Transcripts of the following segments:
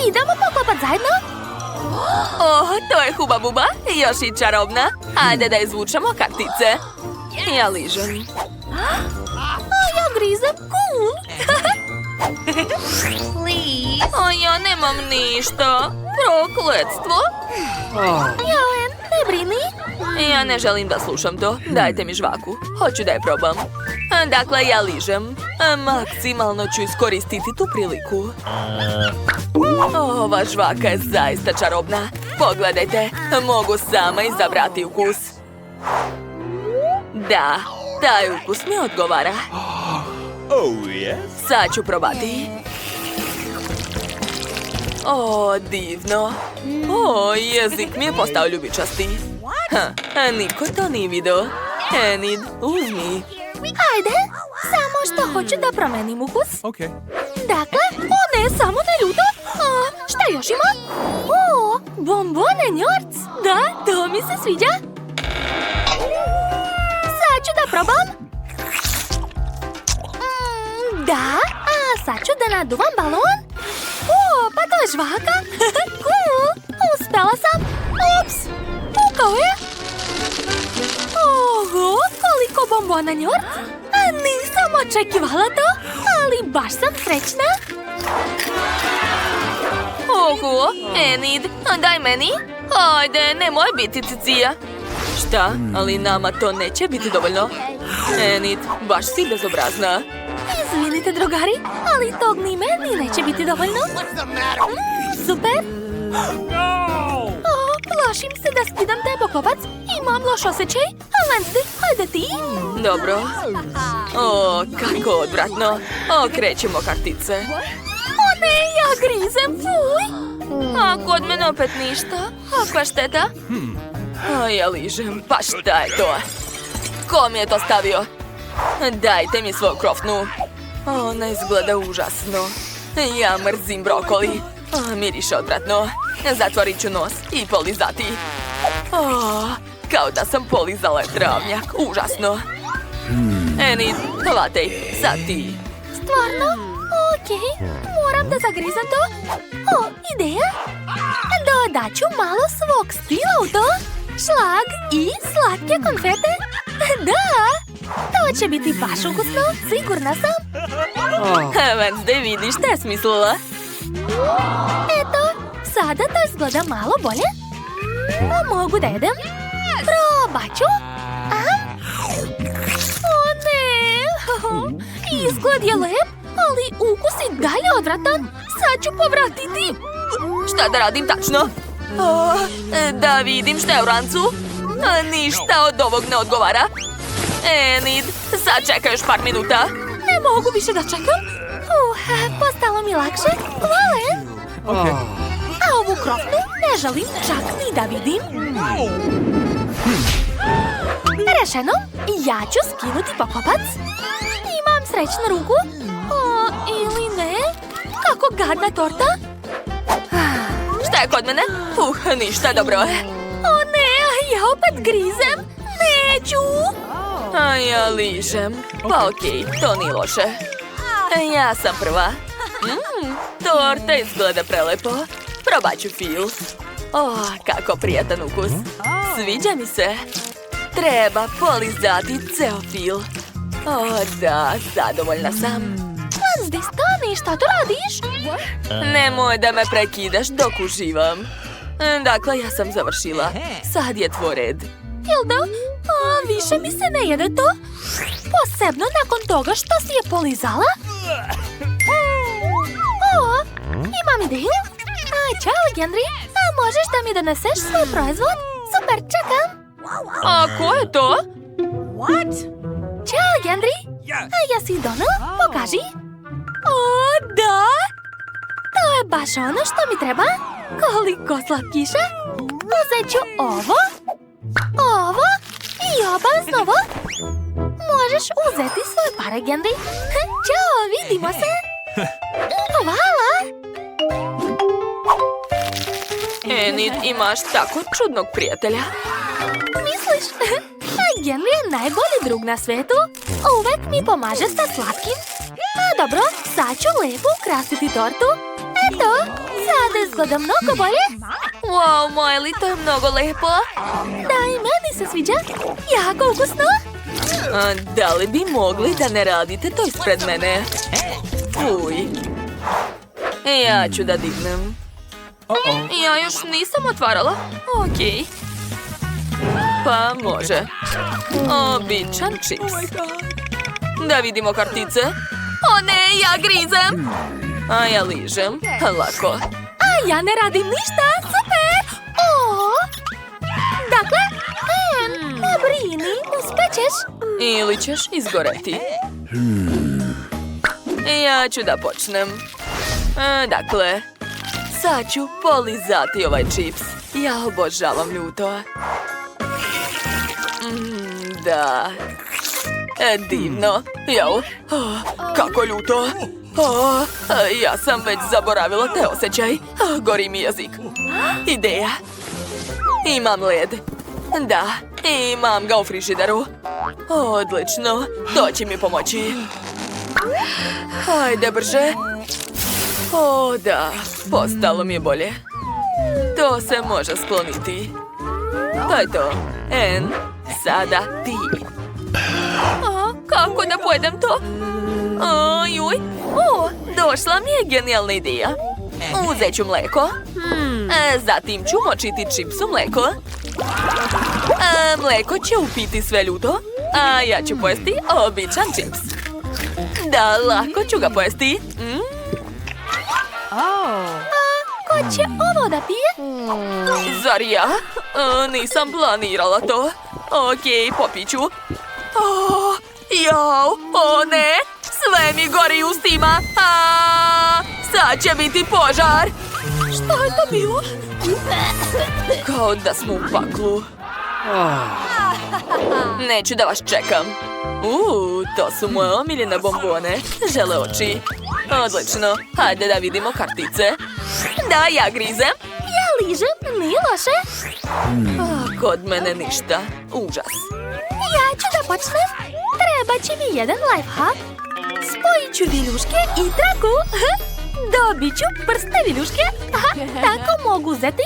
Idemo poklopat zajedno? To je Huba Buba, još i čarobna. Ajde da izvučemo kartice. Ja ližem. Ja grizem, cool. Ja nemam ništa. Prokletstvo. Joen, ne brini. Ja ne želim da slušam to. Dajte mi žvaku. Hoću da je probam. Dakle, ja ližem. Maksimalno ću iskoristiti tu priliku. Ova žvaka je zaista čarobna. Pogledajte, mogu sama izabrati ukus. Da, taj ukus mi odgovara. Sad ću probati. Divno. Jezik mi je postao ljubičasti. Niko to nije video. Enid, uzmi. Ajde, samo što hoću da promenim ukus. Dakle, ne, samo ne ljuto. Šta još ima? Bombone njorc. Da, to mi se sviđa. Sad ću da probam. Da, a sad ću da naduvam balon. Pa to je žvaka. Cool. Uspela sam. Ups, pukao je. Oho, koliko bombona njorc. Nisam očekivala to, ali baš sam srećna. Enid, daj meni. Ajde, nemoj biti cicija. Šta? Ali nama to neće biti dovoljno. Enid, baš si bezobrazna. Izvinite, drugari, ali tog ni meni neće biti dovoljno. Super. Plašim se da skidam taj poklopac. Imam loš osjećaj. Wednesday, hajde ti. Dobro. Kako odvratno. Okrećemo kartice. Ne, ja grizem, fuj. A kod mene opet ništa. Kakva šteta? Ja ližem, pa šta je to? Ko mi je to stavio? Dajte mi svoju krofnu. Ona izgleda užasno. Ja mrzim brokoli. Miriše odvratno. Zatvorit ću nos i polizati. Kao da sam polizala travnjak. Užasno. Enid, latej, sad ti. Stvarno? Okej, moram da zagrizem to. Ideja. Dodat ću malo svog stila u to. Šlag i slatke konfete. Da, to će biti baš ukusno, sigurna sam. Wednesday, vidiš šta je smislila? Eto, sada to izgleda malo bolje. Mogu da jedem? Probat ću. Ne, izgled je lep, ali ukus i dalje odvratan. Sad ću povratiti. Šta da radim tačno? Da vidim šta je u rancu. Ništa od ovog ne odgovara. Enid, sad čekaj još par minuta. Ne mogu više da čekam. Postalo mi lakše. Hvala. A ovu krofnu ne želim čak ni da vidim. Rešeno, ja ću skinuti poklopac. Imam srećnu ruku. Ili ne? Kako gadna torta. Šta je kod mene? Ništa, dobro je. Ne, ja opet grizem. Neću. Ja ližem. Pa okej, to nije loše. Ja sam prva. Torta izgleda prelepo. Probat ću fil. Kako prijatan ukus. Sviđa mi se. Treba polizati ceo fil. Da, zadovoljna sam. Wednesday, stani, šta to radiš? Nemoj da me prekidaš dok uživam. Dakle, ja sam završila. Sad je tvoj red. Hilda, više mi se ne jede to. Posebno nakon toga što si je polizala. Imam ideju. Ćao, Legendri. Možeš da mi doneseš svoj proizvod? Super, čekam. A ko je to? Ćao, Legendri. Jesi donela? Pokaži. Da. To je baš ono što mi treba. Koliko slatkiša. Uzet ću ovo. Ovo i obavezno ovo. Možeš uzeti svoj par, Legendri. Ćao, vidimo se. Hvala. Enid, imaš tako čudnog prijatelja. Misliš? Henry je najbolji drug na svetu. Uvek mi pomaže sa slatkim. Dobro, sad ću lepo ukrasiti tortu. Eto, Sada izgleda mnogo bolje. Wow, Miley, to je mnogo lepo. Da, i meni se sviđa. Jako ukusno. Da li bi mogli da ne radite to ispred mene? Uj. Ja ću da dignem. Ja još nisam otvarala. Okej. Pa može. Običan čips. Da vidimo kartice. O ne, ja grizem. A ja ližem. Lako. A ja ne radim ništa. Super. O! Dakle, ne brini, uspećeš. Ili ćeš izgoreti. Ja ću da počnem. Dakle, sad ću polizati ovaj čips. Ja obožavam ljuto. Da. Divno. Jau. Kako ljuto. Ja sam već zaboravila te osjećaj. Gori mi jezik. Ideja. Imam led. Da, imam ga u frižideru. Odlično. To će mi pomoći. Hajde brže. O da, postalo mi je bolje. To se može skloniti. To je to. En, sada ti. Kako da pojedem to? Juj. Došla mi je genijalna ideja. Uzet ću mleko. Zatim ću močiti čips u mleko. Mleko će upiti sve ljuto. A ja ću pojesti običan čips. Da, lako ću ga pojesti. Ko će ovo da pije? Zar ja? Nisam planirala to. Okej, popit ću. Jao, o ne! Sve mi gori ustima. Sad će biti požar. Šta je to bilo? Kao da smo u paklu. Neću da vas čekam. To su moje omiljene bombone. Žele oči. Odlično. Hajde da vidimo kartice. Da, ja grizem. Ja ližem, nije loše. Kod mene ništa. Užas. Ja ću da počnem. Treba će mi jedan lifehack. Spojit ću viljuške i traku. Dobit ću prste viljuške. Tako mogu uzeti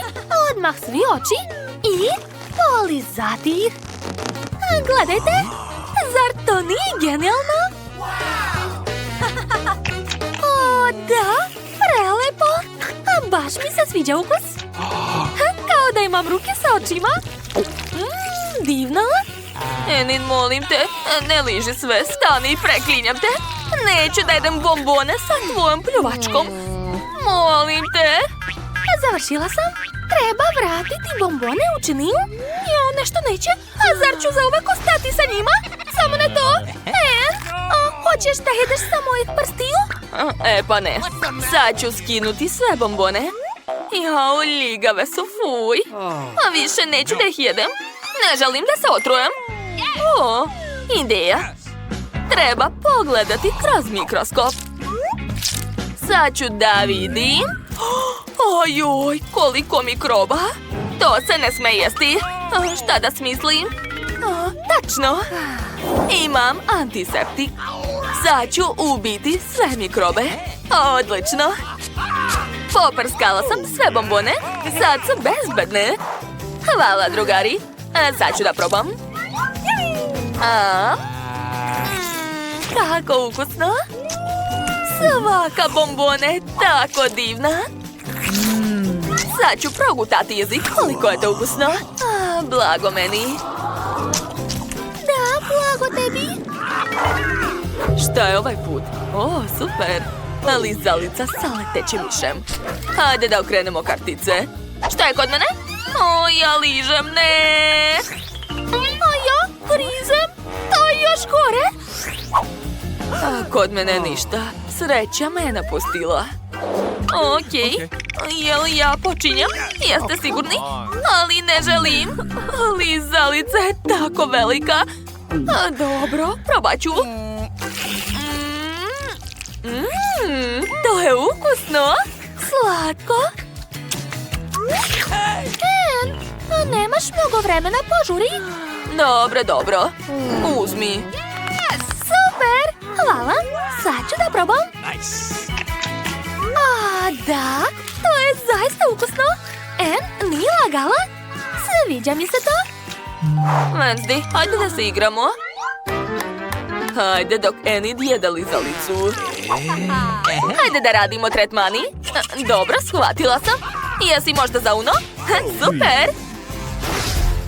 odmah svi oči i polizati ih. Gledajte, zar to nije genijalno? O, da, prelepo. Baš mi se sviđa ukus. Kao da imam ruke sa očima. Divno. Enin, molim te, ne liži sve, stani i preklinjam te. Neću da jedem bombone sa tvojom pljuvačkom. Molim te. Završila sam. Treba vratiti bombone u činiju. Jo, nešto neće. A zar ću zauvek ostati sa njima? Samo ne to. Hoćeš da jedeš sa mojih prstiju? Pa ne. Sad ću skinuti sve bombone. Jao, ligave su, fuj. A više neću da ih jedem. Ne želim da se otrujem. Ideja. Treba pogledati kroz mikroskop. Sad ću da vidim. Ojoj, koliko mikroba. To se ne sme jesti. Šta da smislim? Tačno. Imam antiseptik. Sad ću ubiti sve mikrobe. Odlično. Poprskala sam sve bombone. Sad su bezbedne. Hvala, drugari. Sad ću da probam. Kako ukusno. Svaka bombona je tako divna. Sad ću progutati jezik. Koliko je to ukusno. Blago meni. Da, blago tebi. Šta je ovaj put? Super. Lizalica sa letećim mišem. Hajde da okrenemo kartice. Šta je kod mene? Ja ližem, ne. A ja grizem. To je još gore. Kod mene ništa. Sreća me je napustila. Okej. Jel ja počinjam? Jeste sigurni? Ali ne želim. Lizalica je tako velika. Dobro, probat ću. To je ukusno. Slatko. Ken, nemaš mnogo vremena, požuri. Dobro. Uzmi. Super, hvala. Sad ću da probam. Da, To je zaista ukusno. Nije lagala. Sviđa mi se to. Wednesday, hajde da se igramo. Hajde dok Enid jede lizalicu. Hajde da radimo tretmani. Dobro, shvatila sam. Jesi možda za Uno? Super!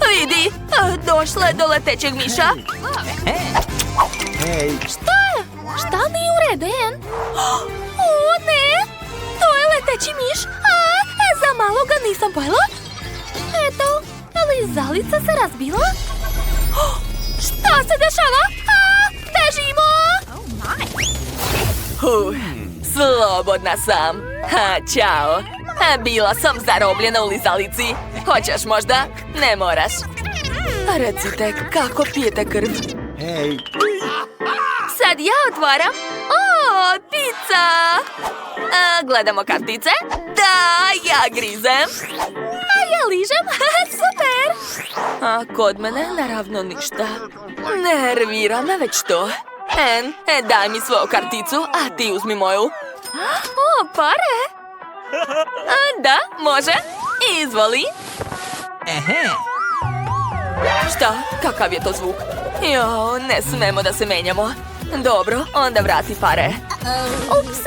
Vidi, došla je do letećeg miša. Šta nije u redu, En? O, ne! To je leteći miš. Za malo ga nisam pojela. Eto, lizalica se razbila. Šta se dešava? Bežimo! Slobodna sam. Ćao. Bila sam zarobljena u lizalici. Hoćeš možda? Ne moraš. Recite, kako pijete krv? Sad ja otvaram. O, pizza! Gledamo kartice. Da, ja grizem. A ja ližem. Super! A kod mene naravno ništa. Nervira me već to. En, daj mi svoju karticu, a ti uzmi moju. O, pare! Da, može. Izvoli. Šta? Kakav je to zvuk? Jo, ne smemo da se menjamo. Dobro, onda vrati pare. Ups,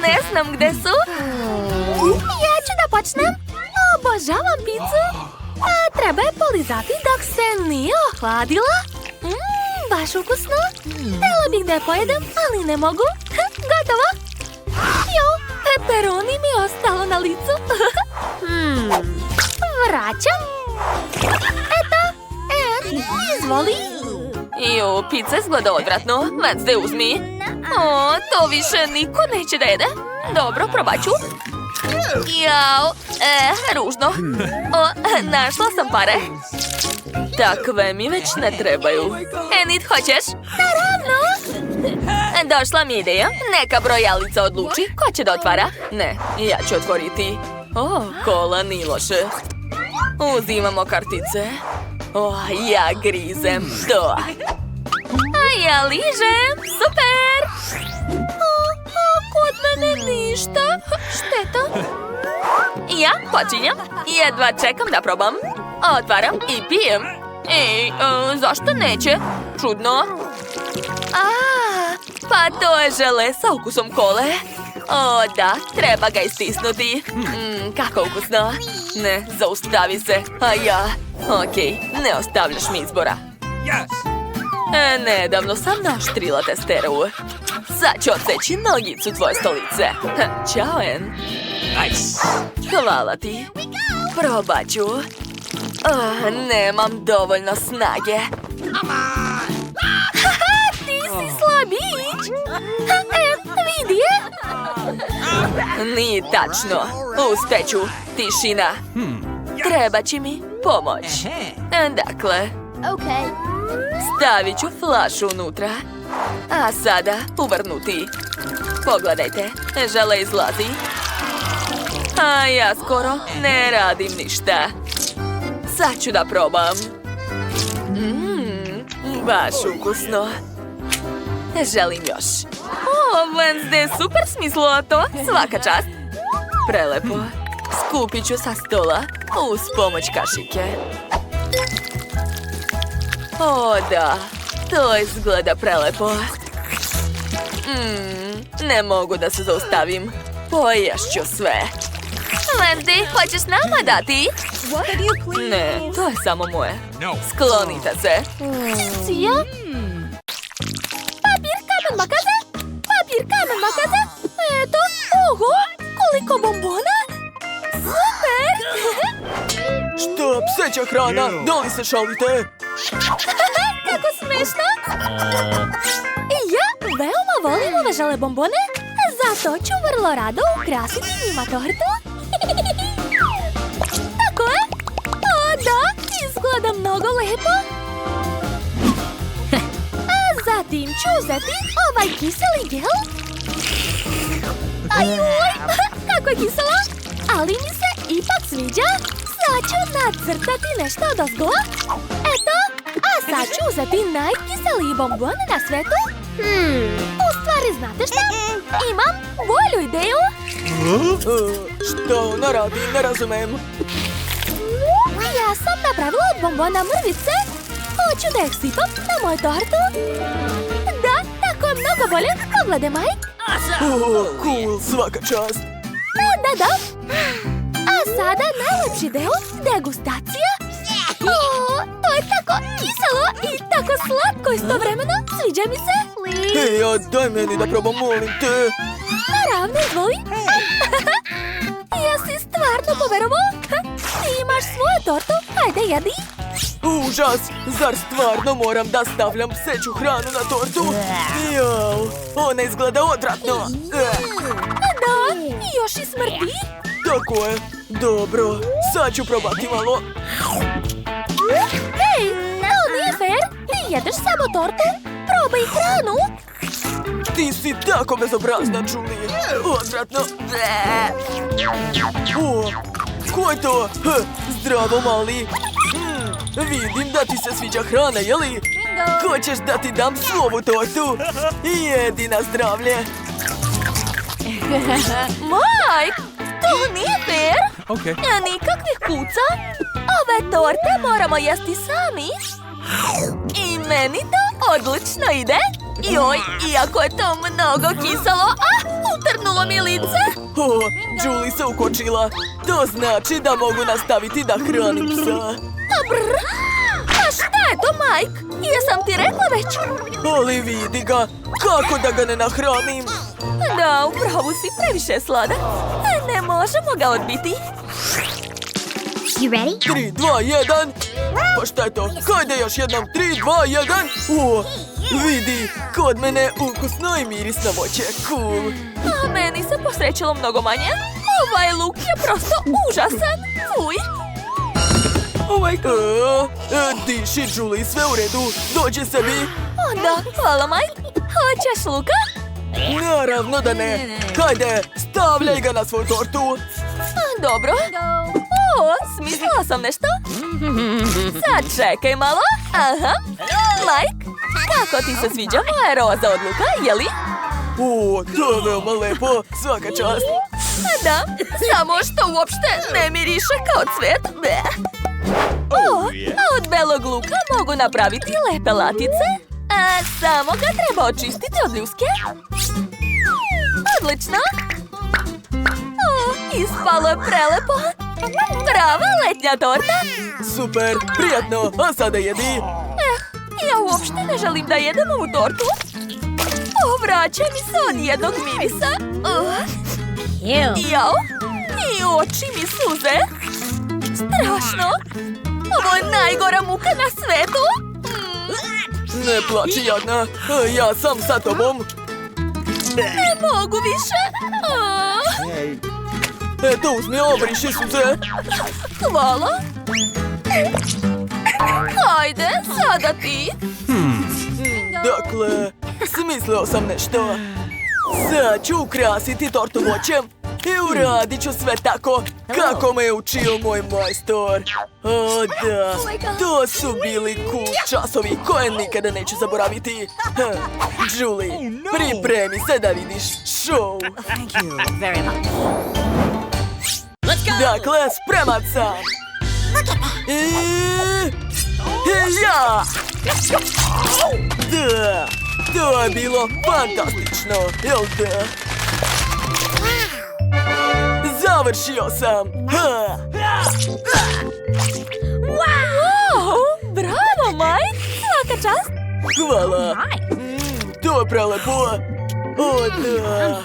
ne znam gde su. Ja ću da počnem. Obožavam picu. Treba je polizati dok se nije ohladila. Baš ukusno. Htjela bih da je pojedem, ali ne mogu. Gotovo. Jo, pepperoni mi je ostalo na licu. Vraćam. Eto, izvoli. Jo, pizza izgleda odvratno. Wednesday, uzmi. O, to više niko neće da jede. Dobro, probat ću. Jao, ružno. O, našla sam pare. Takve mi već ne trebaju. Enid, hoćeš? Naravno. Došla mi ideja. Neka brojalica odluči. Ko će da otvara? Ne, ja ću otvoriti. O, kola ni loše. Uzimamo kartice. O, ja grizem to. A ja ližem. Super! Kod mene ništa. Šteta. Ja počinjem. Jedva čekam da probam. Otvaram i pijem. Ej, zašto neće? Čudno. Pa to je žele sa ukusom kole. O, da, treba ga istisnuti. Kako ukusno. Ne, zaustavi se. A ja... Okej, ne ostavljaš mi izbora. Nedavno sam naštrila testeru. Sad ću odseći nogicu tvoje stolice. Ćao, En. Hvala ti. Probat ću. Nemam dovoljno snage. Ti si slabić. Vidi je. Nije tačno. Uspeću. Tišina. Treba će mi pomoć. Dakle, stavit ću flašu unutra. A sada uvrnuti. Pogledajte, žele izlazi. A ja skoro ne radim ništa. Sad ću da probam. Baš ukusno. Želim još. O, Wednesday, super smislila to. Svaka čast. Prelepo. Skupit ću sa stola uz pomoć kašike. O, da. To izgleda prelepo. Ne mogu da se zaustavim. Poješću sve. Wednesday, hoćeš nama dati? Ne, to je samo moje. Sklonite se. Sija? Papir, kamen, makaze? Papir, kamen, makaze? Eto, oho, koliko bombona? Super! Šta, pseća hrana? Da li se šalite? Kako smešno! Ja veoma volim ove žele bombone, zato ću vrlo rado ukrasiti njima tortu. Tako je? O, da, izgleda mnogo lepo. A zatim ću uzeti ovaj kiseli gel. Ajuj, kako je kiselo, ali mi se ipak sviđa. Sad ću nacrtati nešto odozgo. Eto, a sad ću uzeti najkiseliji bombon na svetu. stvari, znate šta? Imam bolju ideju. Što ona radi, ne razumem. Ja sam napravila od bombona mrvice. Hoću da ih sipam na moju tortu. Da, tako je mnogo bolje. Pogledaj, Mike. Cool, svaka čast. Da. A sada najlepši deo, degustacija. To je tako kiselo i tako slatko istovremeno. Sviđa mi se. Hej, daj meni da probam, molim te. Naravno, izvoli. Jesi stvarno poverovao? Ti imaš svoju tortu, ajde jedi. Užas, zar stvarno moram da stavljam pseću hranu na tortu? Jao, ona izgleda odvratno. Da, još i smrti. Tako je, dobro, sad ću probati malo. Hej, to nije fair. Ti jedeš samo tortu, probaj hranu. Ti si tako bezobrazna, Julie. Odvratno. O, ko je to? Zdravo, mali. Vidim da ti se sviđa hrana, jeli? Hoćeš da ti dam svoju tortu? Jedi na zdravlje. Mike, to nije fair. Nikakvih kuca. Ove torte moramo jesti sami. I meni to odlično ide. Joj, iako je to mnogo kiselo, utrnulo mi lice. O, Julie se ukočila. To znači da mogu nastaviti da hranim psa. A šta je to, Mike? Jesam ti rekla već? Ali vidi ga, kako da ga ne nahranim? Da, upravo si, previše je sladak. Ne možemo ga odbiti. You ready? 3, 2, 1. Pa šta je to? Hajde još jednom. 3, 2, 1. O, vidi, kod mene ukusno i mirisno voće. Cool. A meni se posrećilo mnogo manje. Ovaj luk je prosto užasan. Fuj. Diši, Julie, sve u redu. Dođi sebi. Da, hvala, Mike. Hoćeš luka? Naravno da ne. Hajde, stavljaj ga na svoju tortu. Dobro. Smislila sam nešto. Sad čekaj malo. Aha. Mike, kako ti se sviđa moja roza od luka, jeli? O, to je veoma lepo. Svaka čast. Da, samo što uopšte ne miriše kao cvet. A od belog luka mogu napraviti lepe latice. A samo ga treba očistiti od ljuske. Odlično. Ispalo je prelepo. Prava letnja torta. Super, prijatno. A sada jedi. Ja uopšte ne želim da jedem ovu tortu. Vraća mi se od jednog mirisa. Jao, i oči mi suze. Strašno. Ovo je najgora muka na svetu. Ne plači, jadna. Ja sam sa tobom. Ne mogu više. Eto, uzmi, obriši suze. Hvala. Hajde, sada ti. Dakle, smislio sam nešto. Sad ću ukrasiti tortu voćem i uradit ću sve tako kako me je učio moj majstor. O da, to su bili cool časovi koje nikada neću zaboraviti. Julie, pripremi se da vidiš show. Thank you very much. Dakle, spreman sam. I ja! Da, to je bilo fantastično, jel da? Završio sam! Wow, bravo, Mike. Svaka čast. Hvala! To je prelepo! O da!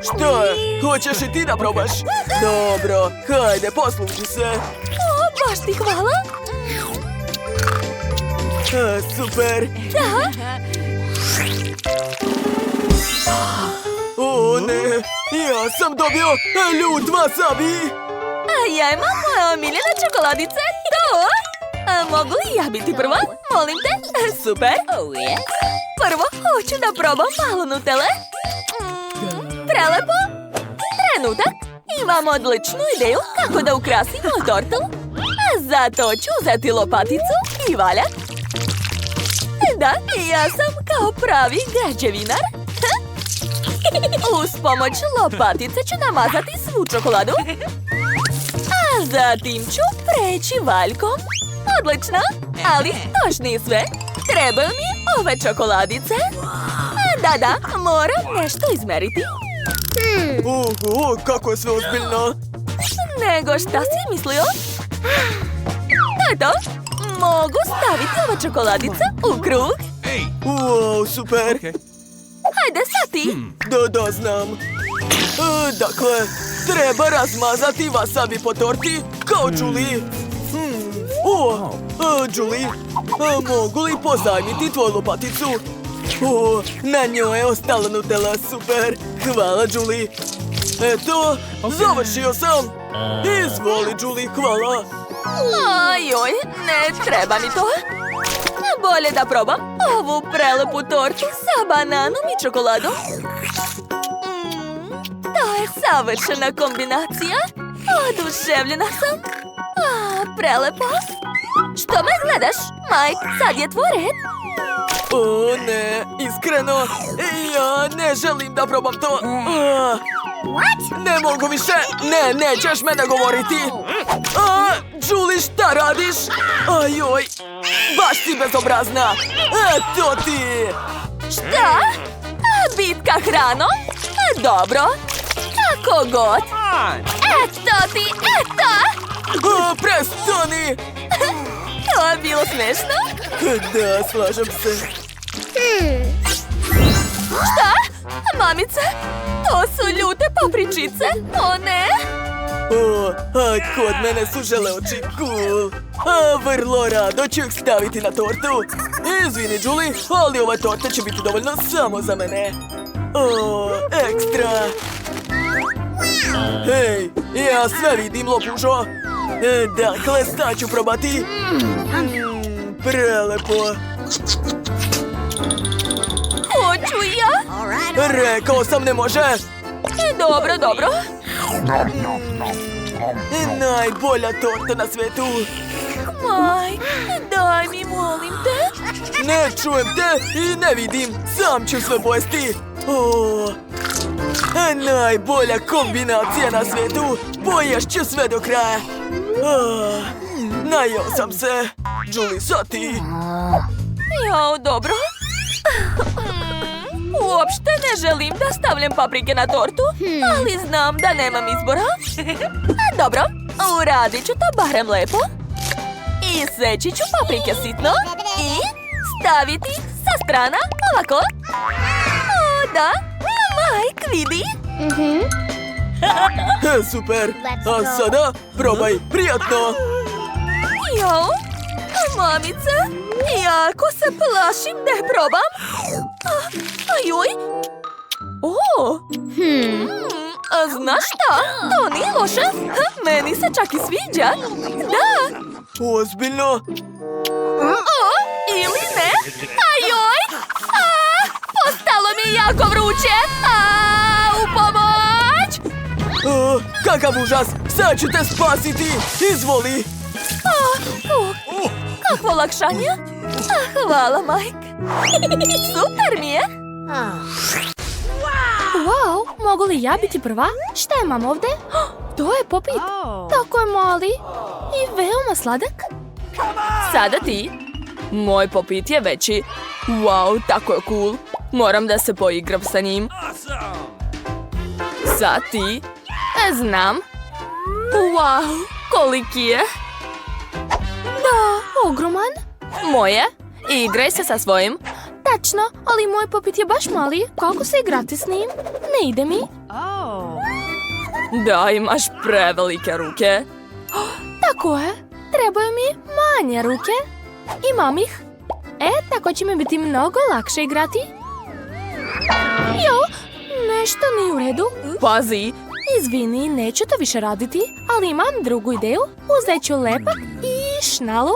Što je? Hoćeš i ti da probaš? Dobro, hajde, posluži se! Baš ti hvala. Super! Da. O ne, ja sam dobio ljut wasabi! A ja imam moje omiljene čokoladice. To. Mogu li ja biti prva? Molim te. Super. Prvo hoću da probam malo Nutelle. Prelepo. Trenutak. Imam odličnu ideju kako da ukrasim moju tortu. A zato ću uzeti lopaticu i valjak. Da, ja sam kao pravi građevinar. pomoću lopatice ću namazati svu čokoladu. A zatim ću preći valjkom. Odlično, ali to još nije sve. Trebaju mi ove čokoladice. Da, moram nešto izmeriti. Kako je sve ozbiljno. Nego šta si mislio? To je to. Mogu staviti ove čokoladice u krug. Wow, super. Hajde sad ti. Da, znam. Dakle, treba razmazati wasabi po torti kao Julie. Julie, mogu li pozajmiti tvoju lopaticu? Na njoj je ostala Nutella, super. Hvala, Julie. Eto, završio sam. Izvoli, Julie, hvala. Ajoj, ne treba mi to. Bolje da probam ovu prelepu tortu sa bananom i čokoladom. To je savršena kombinacija. Oduševljena sam. Prelepo. Što me gledaš, Mike? Sad je tvoj red. O ne, iskreno, ja ne želim da probam to. Ne mogu više, nećeš me nagovoriti. Julie, šta radiš? Ajoj, baš si bezobrazna. Eto ti. Šta? Bitka hranom? Dobro, kako god. Eto ti, eto. Prestani. To je bilo smešno. Da, slažem se. Šta? Mamice? To su ljute papričice? O ne! Kod mene su želeoči, cool. Vrlo rado ću ih staviti na tortu. Izvini, Julie, ali ova torta će biti dovoljno samo za mene. Ekstra. Hej, ja sve vidim, lopužo. Dakle, sad ću probati. Prelepo. Hoću i ja? Rekao sam ne može. Dobro. Najbolja torta na svetu. Mike, daj mi, molim te. Ne čujem te i ne vidim. Sam ću sve pojesti. Najbolja kombinacija na svetu. Poješću sve do kraja. Najeo sam se. Julie, sad ti. Jao, dobro. Uopšte ne želim da stavljam paprike na tortu, ali znam da nemam izbora. Dobro, uradit ću to barem lepo. Iseći ću paprike sitno i staviti sa strana ovako. Da, Mike, vidi. Super. A sada probaj, prijatno. Jao, mamice, jako se plašim da je probam. Ajoj. Znaš šta? To nije loše. Meni se čak i sviđa. Da. Ozbiljno? Ili ne? Ajoj. Postalo mi je jako vruće. U pomoć. Kakav užas. Sad ću te spasiti. Izvoli. Kakvo olakšanje. Hvala, Mike. Super mi je. Wow, mogu li ja biti prva? Šta imam ovde? To je popit. Tako je mali i veoma sladak. Sada ti. Moj popit je veći. Wow, tako je cool. Moram da se poigram sa njim. Sad ti. Znam. Wow, koliki je. Da, ogroman. Moje. Igraj se sa svojim. Tačno, ali moj popit je baš mali. Kako se igrati s njim? Ne ide mi. Da, imaš prevelike ruke. Tako je. Trebaju mi manje ruke. Imam ih. Tako će mi biti mnogo lakše igrati. Jo, nešto nije u redu. Pazi. Izvini, neću to više raditi, ali imam drugu ideju. Uzet ću lepak i šnalu.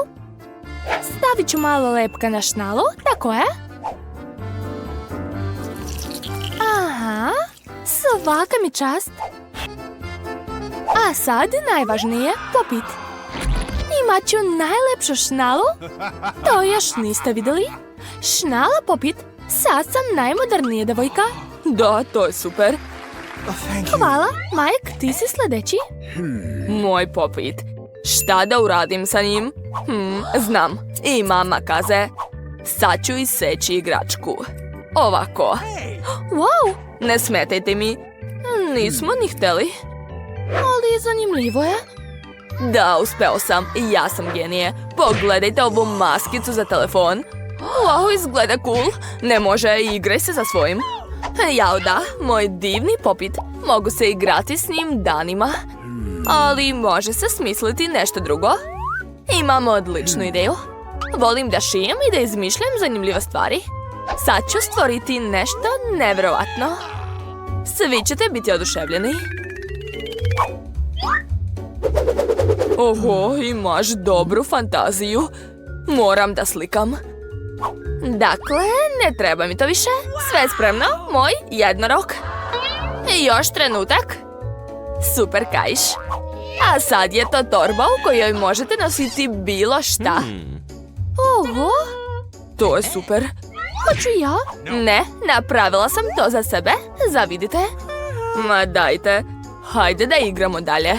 Stavit ću malo lepka na šnalu, tako je. Aha, svaka mi čast. A sad najvažnije, popit. Imat ću najlepšu šnalu. To još niste vidjeli. Šnala popit, sad sam najmodernija devojka. Da, to je super. Hvala. Mike, ti si sljedeći. Moj popit. Šta da uradim sa njim? Znam. I mama kaze. Sad ću iseći igračku. Ovako. Wow, Ne smetajte mi. Nismo ni htjeli. ali zanimljivo je. Da, uspeo sam. Ja sam genije. Pogledajte ovu maskicu za telefon. Wow, izgleda cool. Ne može, igraj se za svojim. Jao da, moj divni popit. Mogu se igrati s njim danima. Ali može se smisliti nešto drugo. Imam odličnu ideju. Volim da šijem i da izmišljam zanimljive stvari. Sad ću stvoriti nešto nevjerovatno. Svi ćete biti oduševljeni. Oho, imaš dobru fantaziju. Moram da slikam. Dakle, ne treba mi to više. Sve je spremno, moj jednorog. Još trenutak. Super, kajš. A sad je to torba u kojoj možete nositi bilo šta. Oho, To je super. hoću ja. Ne, napravila sam to za sebe. Zavidite. Ma dajte. Hajde da igramo dalje.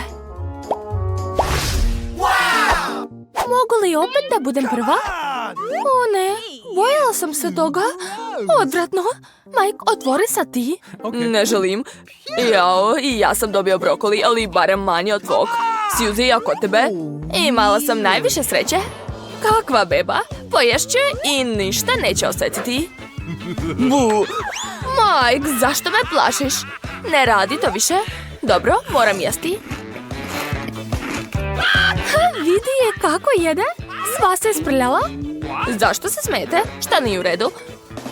Mogu li opet da budem prva? O ne, bojala sam se toga. Odvratno. Mike, otvori sad ti. Ne želim. Jao, i ja sam dobio brokoli, ali barem manje od tvog. Suzy, a kod tebe? Imala sam najviše sreće. Kakva beba. Poješću i ništa neće osjetiti. Bu! Mike, zašto me plašiš? Ne radi to više. Dobro, moram jesti. Vidi je kako jede. Sva se isprljala. Zašto se smijete? Šta nije u redu?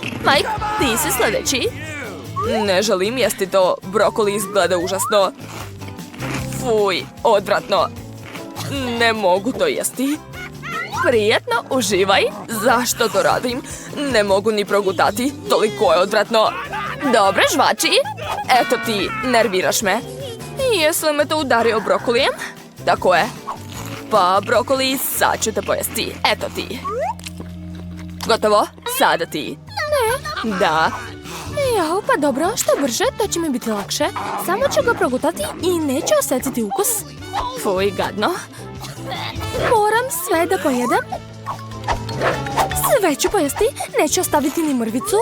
Mike, ti si sljedeći. Ne želim jesti to. Brokoli izgleda užasno. Fuj, odvratno. Ne mogu to jesti. Prijetno, uživaj. Zašto to radim? Ne mogu ni progutati. Toliko je odvratno. Dobro, žvači. Eto ti, nerviraš me. Jesi li me to udario brokolijem? Tako je. Pa, brokoli, sad ću te pojesti. Eto ti. Gotovo? Sada ti. Ne. Da. Jao, pa dobro, što brže, to će mi biti lakše. Samo ću ga progutati i neću osjetiti ukus. Fuj, gadno. Moram sve da pojedem. Sve ću pojesti, neću ostaviti ni mrvicu.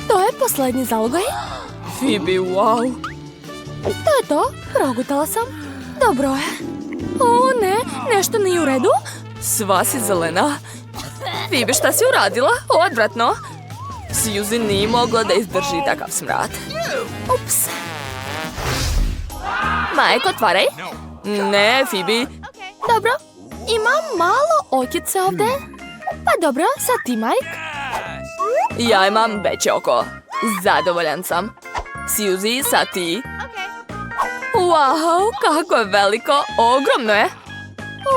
To je posljednji zalogaj. Phoebe, wow. To je to, progutala sam. Dobro je. O ne, nešto nije u redu. Sva si zelena. Phoebe, šta si uradila? Odvratno. Suzy nije mogla da izdrži takav smrad. Ups. Mike, otvaraj. Ne, Phoebe. Dobro, imam malo okice ovdje. Pa dobro, sad ti, Mike. Ja imam veće oko. Zadovoljan sam. Suzy, sad ti. Wow, kako je veliko. Ogromno je.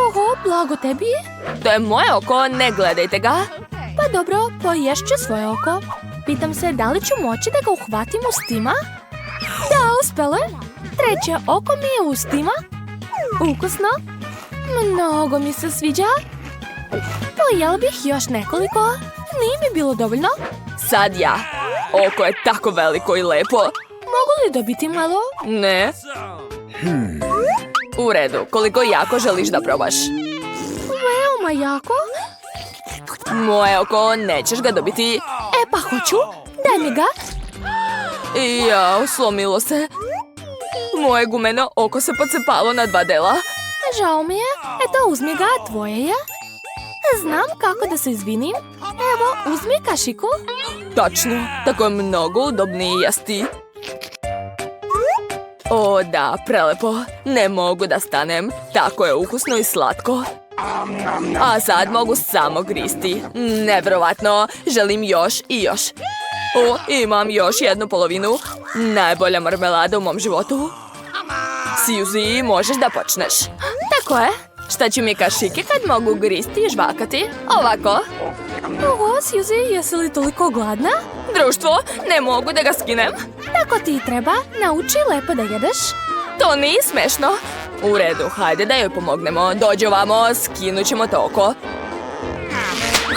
Oho, blago tebi. To je moje oko, ne gledajte ga. Pa dobro, poješću svoje oko. Pitam se da li ću moći da ga uhvatim ustima? Da, uspjelo je. Treće oko mi je ustima. Ukusno. Mnogo mi se sviđa. Pojela bih još nekoliko. Nije mi bilo dovoljno. Sad ja. Oko je tako veliko i lepo. Mogu li dobiti malo? Ne. U redu, koliko jako želiš da probaš? Veoma jako. Moje oko, nećeš ga dobiti. E pa hoću. Daj mi ga. Jao, slomilo se. Moje gumeno oko se pocepalo na 2 dela. Žao mi je. Eto, uzmi ga, tvoje je. Znam kako da se izvinim. Evo, uzmi kašiku. Tačno, tako je mnogo udobnije jesti. O da, prelepo. Ne mogu da stanem. Tako je ukusno i slatko. A sad mogu samo gristi. Nevjerovatno. Želim još i još. O, imam još jednu polovinu. Najbolja marmelada u mom životu. Suzy, možeš da počneš. Tako je. Šta će mi kašike kad mogu gristi i žvakati? Ovako. Oho, Suzy, jesi li toliko gladna? Društvo, ne mogu da ga skinem. Tako ti treba. Nauči lepo da jedeš. To nije smešno. U redu, hajde da joj pomognemo. Dođi ovamo, skinut ćemo to oko.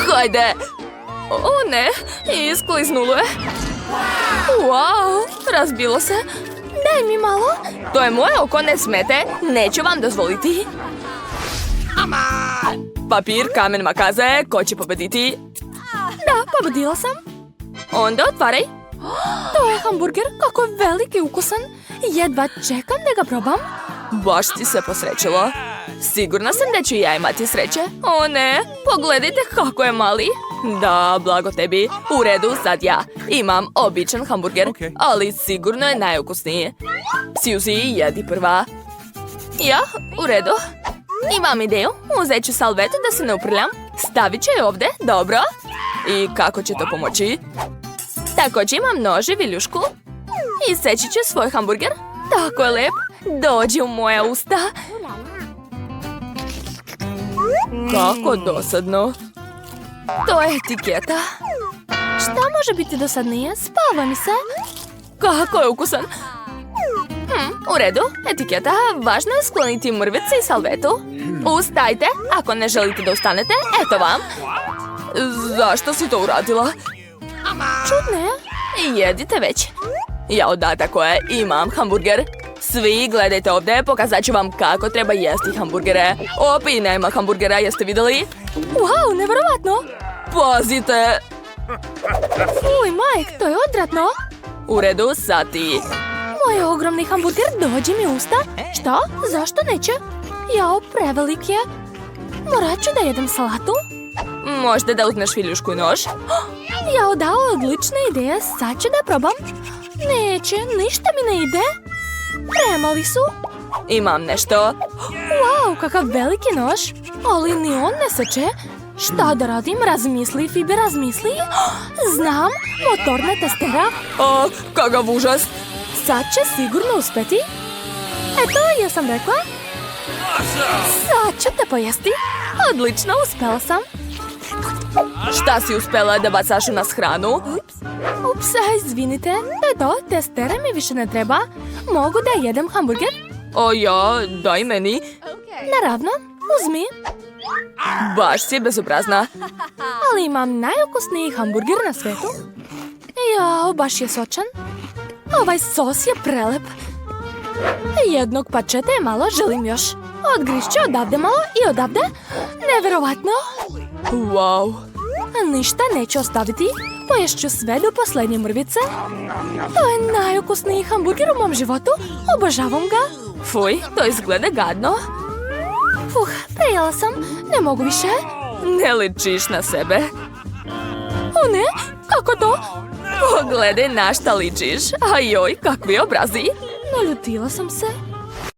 Hajde. O ne, iskliznulo je. Wow, razbilo se. Daj mi malo. To je moje oko, ne smete. Neću vam dozvoliti. Papir, kamen, makaze. Ko će pobediti? Da, pobedila sam. Onda otvaraj. To je hamburger, kako je velik i ukusan. Jedva čekam da ga probam. Baš ti se posrećilo. Sigurna sam da ću ja imati sreće. O ne, pogledajte kako je mali. Da, blago tebi. U redu, sad ja. Imam običan hamburger, ali sigurno je najukusniji. Suzy, jedi prva. Ja, u redu. Imam ideju, uzet ću salvetu da se ne uprljam. Stavit ću je ovdje, dobro. I kako će to pomoći? Također imam nož i viljušku. Iseći ću svoj hamburger. Tako je lep. Dođi u moja usta. Kako dosadno. To je etiketa. Šta može biti dosadnije? Spava mi se. Kako je ukusan. U redu, etiketa. Važno je skloniti mrvice i salvetu. Ustajte, ako ne želite da ustanete, eto vam. Zašto si to uradila? Čudno je. Jedite već. Jao da, tako je, imam hamburger. Svi gledajte ovdje, pokazat ću vam kako treba jesti hamburgere. I nema hamburgera, jeste vidjeli? Wow, nevjerovatno. Pazite. Fuj, Mike, to je odvratno. U redu, sad ti. Moj ogromni hamburger dođe mi u usta. Šta? Zašto neće? Jao, prevelik je. Morat ću da jedem salatu. Možda da uzmeš viljušku i nož? Jao, da, odlična ideja. Sad ću da probam. Neće, ništa mi ne ide. Premali su. Imam nešto. Wow, kakav veliki nož. Ali ni on ne seče. Šta da radim? Razmisli, Fibe, razmisli. Znam, motorna testera. Kakav užas. Sad će sigurno uspeti. Eto, ja sam rekla. Sad ću te pojesti. Odlično, uspela sam. Šta si uspela da bacaš u nas hranu? Ups, izvinite. Eto, testere mi više ne treba. Mogu da jedem hamburger? Ja, daj meni. Naravno, uzmi. Baš si bezobrazna. Ali imam najukusniji hamburger na svetu. Jao, baš je sočan. Ovaj sos je prelep. Jednog pačeta je malo, želim još. Odgrišću odavde malo i odavde. Neverovatno. Wow. Ništa neću ostaviti. Poješću sve do posljednje mrvice. To je najukusniji hamburger u mom životu. Obožavam ga. Fuj, to izgleda gadno. Prejela sam. Ne mogu više. Ne ličiš na sebe. O ne, kako to? Pogledaj na šta ličiš. Ajoj, kakvi obrazi. Naljutila sam se.